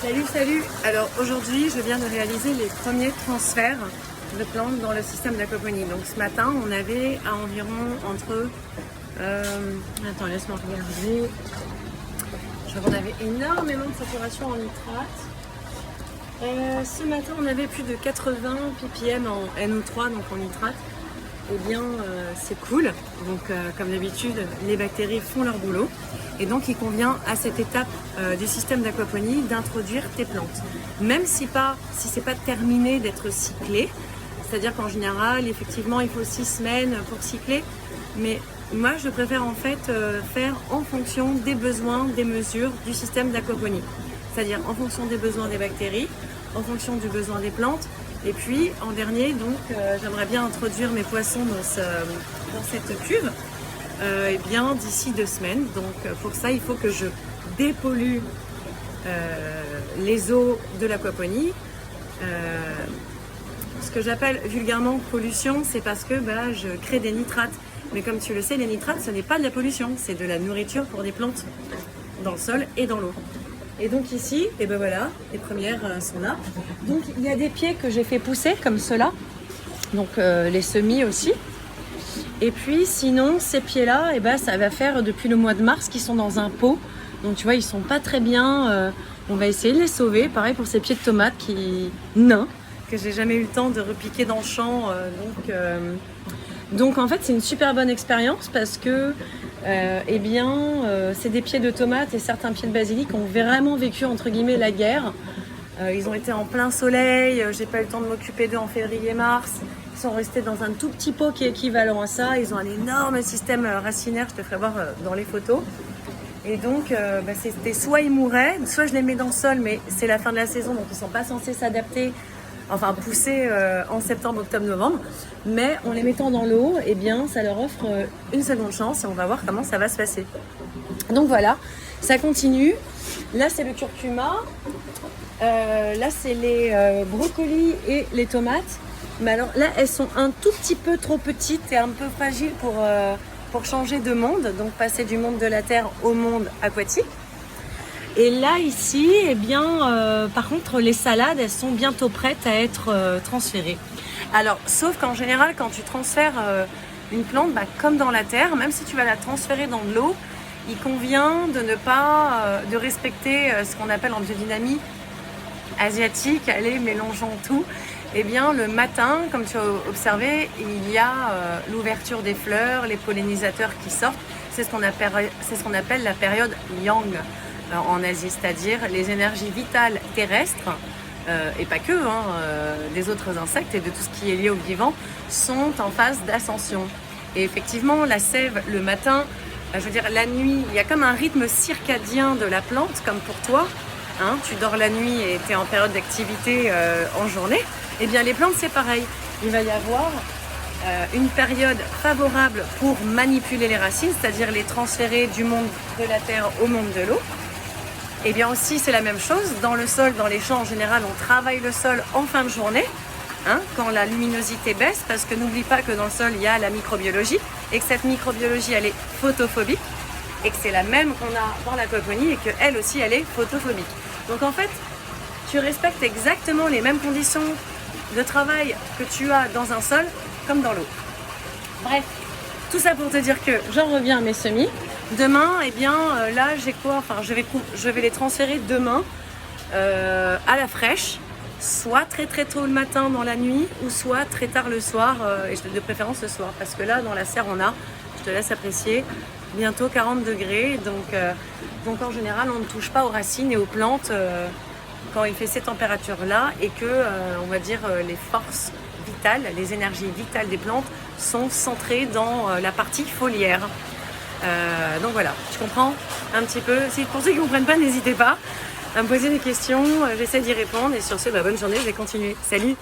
Salut, salut! Alors aujourd'hui, je viens de réaliser les premiers transferts de plantes dans le système d'aquaponie. Donc ce matin, on avait à environ entre... attends, laisse-moi regarder. Je crois qu'on avait énormément de saturation en nitrate. Ce matin, on avait plus de 80 ppm en NO3, donc en nitrate. Eh bien, c'est cool. Donc, comme d'habitude, les bactéries font leur boulot. Et donc, il convient à cette étape du système d'aquaponie d'introduire tes plantes. Même si c'est pas terminé d'être cyclé. C'est-à-dire qu'en général, effectivement, il faut 6 semaines pour cycler. Mais moi, je préfère en fait faire en fonction des besoins, des mesures du système d'aquaponie. C'est-à-dire en fonction des besoins des bactéries, en fonction du besoin des plantes. Et puis en dernier, donc, j'aimerais bien introduire mes poissons dans cette cuve bien d'ici 2 semaines. Donc pour ça, il faut que je dépollue les eaux de l'aquaponie. Ce que j'appelle vulgairement pollution, c'est parce que je crée des nitrates. Mais comme tu le sais, les nitrates, ce n'est pas de la pollution, c'est de la nourriture pour des plantes dans le sol et dans l'eau. Et donc ici, et ben voilà, les premières sont là. Donc il y a des pieds que j'ai fait pousser comme ceux-là, donc les semis aussi. Et puis sinon, ces pieds-là, ça va faire depuis le mois de mars qu'ils sont dans un pot. Donc tu vois, ils sont pas très bien. On va essayer de les sauver. Pareil pour ces pieds de tomates nains, que j'ai jamais eu le temps de repiquer dans le champ. Donc en fait, c'est une super bonne expérience parce que c'est des pieds de tomates et certains pieds de basilic ont vraiment vécu entre guillemets la guerre. Ils ont été en plein soleil, j'ai pas eu le temps de m'occuper d'eux en février-mars. Ils sont restés dans un tout petit pot qui est équivalent à ça. Ils ont un énorme système racinaire, je te ferai voir dans les photos. Et donc c'était soit ils mouraient, soit je les mets dans le sol, mais c'est la fin de la saison donc ils sont pas censés s'adapter. Enfin pousser en septembre, octobre, novembre, mais en les mettant dans l'eau, ça leur offre une seconde chance et on va voir comment ça va se passer. Donc voilà, ça continue. Là c'est le curcuma, là c'est les brocolis et les tomates. Mais alors là elles sont un tout petit peu trop petites et un peu fragiles pour changer de monde, donc passer du monde de la terre au monde aquatique. Et là, ici, par contre, les salades, elles sont bientôt prêtes à être transférées. Alors, sauf qu'en général, quand tu transfères une plante, comme dans la terre, même si tu vas la transférer dans de l'eau, il convient de ne pas de respecter ce qu'on appelle en biodynamie asiatique, allez, mélangeons tout. Le matin, comme tu as observé, il y a l'ouverture des fleurs, les pollinisateurs qui sortent. C'est ce qu'on appelle la période yang en Asie, c'est-à-dire les énergies vitales terrestres, et pas que, des autres insectes et de tout ce qui est lié au vivant, sont en phase d'ascension. Et effectivement, la sève, le matin, la nuit, il y a comme un rythme circadien de la plante, comme pour toi. Tu dors la nuit et tu es en période d'activité en journée. Eh bien, les plantes, c'est pareil. Il va y avoir une période favorable pour manipuler les racines, c'est-à-dire les transférer du monde de la terre au monde de l'eau. Et bien aussi, c'est la même chose. Dans le sol, dans les champs en général, on travaille le sol en fin de journée, quand la luminosité baisse, parce que n'oublie pas que dans le sol, il y a la microbiologie, et que cette microbiologie, elle est photophobique, et que c'est la même qu'on a dans l'aquaponie, et qu'elle aussi, elle est photophobique. Donc en fait, tu respectes exactement les mêmes conditions de travail que tu as dans un sol, comme dans l'eau. Bref, tout ça pour te dire que j'en reviens à mes semis. Demain, là, j'ai quoi? Enfin, je vais les transférer demain à la fraîche, soit très très tôt le matin dans la nuit, ou soit très tard le soir, et de préférence le soir, parce que là, dans la serre, on a, je te laisse apprécier, bientôt 40 degrés, donc en général, on ne touche pas aux racines et aux plantes quand il fait ces températures-là, et que, on va dire, les forces vitales, les énergies vitales des plantes sont centrées dans la partie foliaire. Donc voilà, tu comprends un petit peu. Pour ceux qui ne comprennent pas, n'hésitez pas à me poser des questions, j'essaie d'y répondre et sur ce, bonne journée, je vais continuer. Salut!